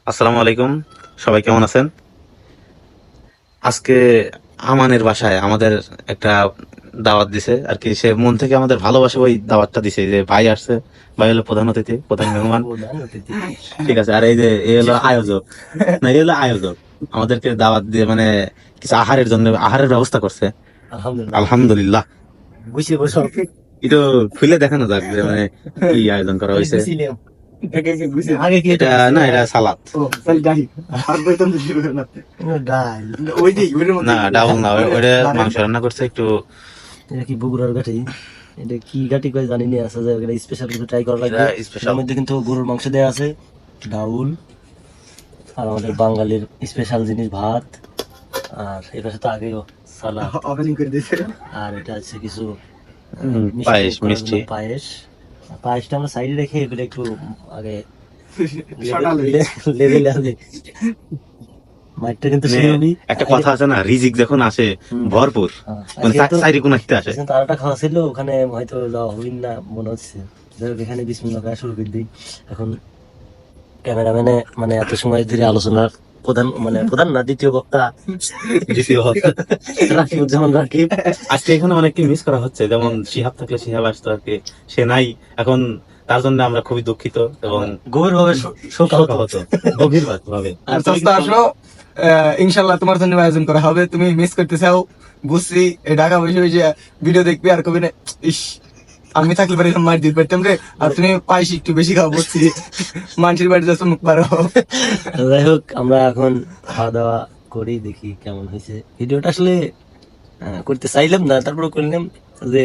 আসসালামু আলাইকুম, সবাই কেমন আছেন? আজকে আমানের বাসায় আমাদের একটা দাওয়াত দিছে আর কি। সে মন থেকে আমাদের ভালোবাসে ওই দাওয়াতটা দিছে, যে ভাই আসছে, ভাই হলো প্রধান অতিথি, প্রধান মেহমান। ঠিক আছে, আর এই যে এ হলো আয়োজক, না এ হলো আয়োজক, আমাদেরকে দাওয়াত দিয়ে মানে কিছু আহারের জন্য আহারের ব্যবস্থা করছে। আলহামদুলিল্লাহ। একটু খুলে দেখানো যাক যে মানে কি আয়োজন করা হয়েছে। এটা না, এটা সালাদ না, ডাবল না, ওটা মাংস রান্না করছে একটু। এটা কি বগুড়ার গাঠি? এটা কি গাঠি কয় জানি না, আছে যে এটা স্পেশাল কিছু ট্রাই করা লাগবে। এর মধ্যে কিন্তু গরুর মাংস দেয়া আছে, ডাউল, আর আমাদের বাঙালির স্পেশাল জিনিস ভাত, আর এর পাশে তো আগেও সালাদ ওপেনিং করে দিয়েছে। আর এটা আছে কিছু পায়েস, মিষ্টি পায়েস। পায়েসটা আমরা সাইডে রেখে এগুলো একটু আগে লেভেলে আছে। মাইকটা কিন্তু একটা কথা আছে না, রিজিক যখন আসে ভরপুর, মানে সাইডে কোন একটা আসে। তারাটা খাওয়া ছিল ওখানে, হয়তো হইন না মনে হচ্ছে। যাই হোক, এখানে বিসমিল্লাহ করে শুরু করে দিই। এখন ক্যামেরাম্যানে মানে এত সময় ধরে আলোচনার প্রধান না, দ্বিতীয় বক্তা রাকিবুজ্জামান রাকিব। আজকে এখানে অনেককে মিস করা হচ্ছে, যেমন শিহাব থাকলে শিহাব আসতো আর কি, সে নাই এখন, তার জন্য আমরা খুবই দুঃখিত এবং গভীর ভাবে শোক হতো, গভীর ভাবে। আসো, ইনশাল্লাহ তোমার জন্য আয়োজন করা হবে। তুমি মিস করতে চাও বুঝছি, এই ঢাকা বসে বসে ভিডিও দেখবি আর কবি না ইস আমি থাকলে পারি মার দিতে পারতাম রে, আর তুমি পাইস একটু বেশি খাওয়া বুঝছি, মানুষের বাড়ি যাচ্ছ মুখ পারো। যাই হোক, আমরা এখন খাওয়া দাওয়া করি, দেখি কেমন হয়েছে। ভিডিওটা আসলে করতে চাইলাম না, তারপরে করলাম যে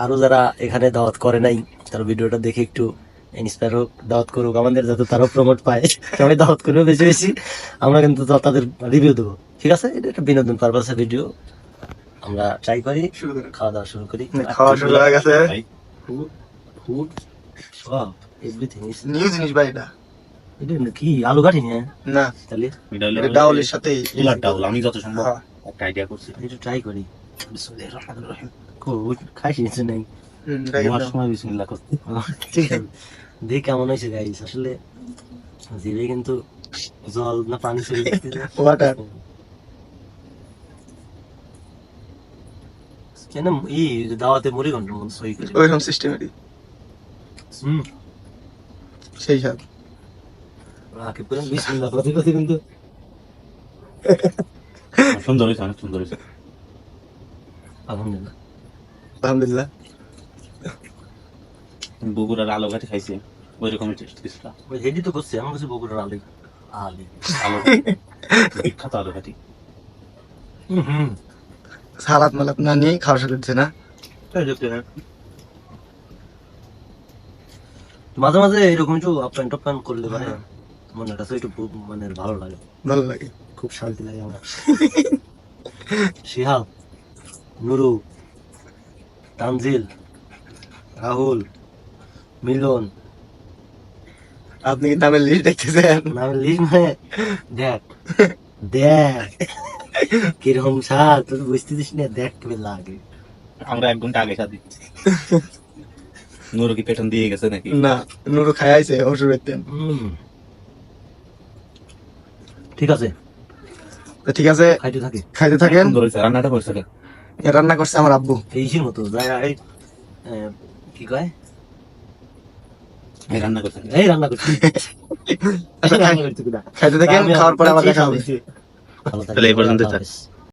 আরো যারা এখানে দাওয়াত করে নাই তারা ভিডিওটা দেখে একটু ইন্সপায়ার হোক, দাওয়াত করুক আমাদের, যাতে তারাও প্রমোট পায়। সবাই দাওয়াত করবে বেশি বেশি, আমরা কিন্তু তাদের রিভিউ দেবো। ঠিক আছে, এটা একটা বিনোদন পারপাসের ভিডিও। আমরা ট্রাই করি, খাওয়া দাওয়া শুরু করি। খাওয়া শুরু হয়ে গেছে, ফুড সব এভরিথিং ইজ নিউ জিনিস ভাই। এটা এটা কি আলু কাঠি না, তাহলে এটা ডাউলের সাথে ইলার ডাউল, আমি যত সম্ভব একটা আইডিয়া করছি। একটু ট্রাই করি। বিসমিল্লাহির রহমানির রহিম। খাইছি কিছু নেই, নেওয়ার সময় বিসমিল্লাহ করতে। ঠিক আছে, দেখি কেমন হয়েছে গাইস। আসলে জিভে কিন্তু জল না পানি চলে যাচ্ছে। ওয়াটার কেন দাওয়াতে মুড়ি ঘন্ট মন সই করে ওইরকম সিস্টেমেরই সেই সাথ রাকিব করে বিসমিল্লাহ করতে করতে কিন্তু সুন্দর হয়েছে, অনেক সুন্দর হয়েছে। আলহামদুলিল্লাহ আলহামদুলিল্লাহ। বগুড়ার আলো ঘাটে খাইছি, ওই রকমের টেস্ট কিছুটা। ওই হেডি তো করছে আমার কাছে বগুড়ার আলি আলি আলো, বিখ্যাত আলো ঘাটি। সালাদ মালাদ না নিয়ে খাওয়া শুরু করছে না। মাঝে মাঝে এরকম একটু আপ অ্যান্ড টাপ করলে পারে মনের কাছে একটু মানে ভালো লাগে, ভালো লাগে, খুব শান্তি লাগে আমার। শিহাব, নুরু, তানজিল, রাহুল, মিলন, আপনি কি নামের লিস্ট দেখতেছেন? নামের লিস্ট মানে দেখ দেখ কিরকম স্বাদ, তুই বুঝতেছিস না, দেখ কেমন লাগে। আমরা 1 ঘন্টা আগে খাদি। নুরু কি পেটন দিয়ে গেছে নাকি? না, নুরু খাইছে ওষুধ পেতেন। ঠিক আছে, তো ঠিক আছে, খাইতে থাকেন। সুন্দর হয়েছে, রান্নাটা করছে কে? রান্না করছে আমার আব্বু। এইসের মতো যাই কি কয়, এই রান্না করছে। এই রান্না করছি। খাইতে থাকেন, খাওয়ার পরে আবার দেখা হবে। ভালো থাকবেন, তাহলে এই পর্যন্তই থাক। আল্লাহ হাফেজ।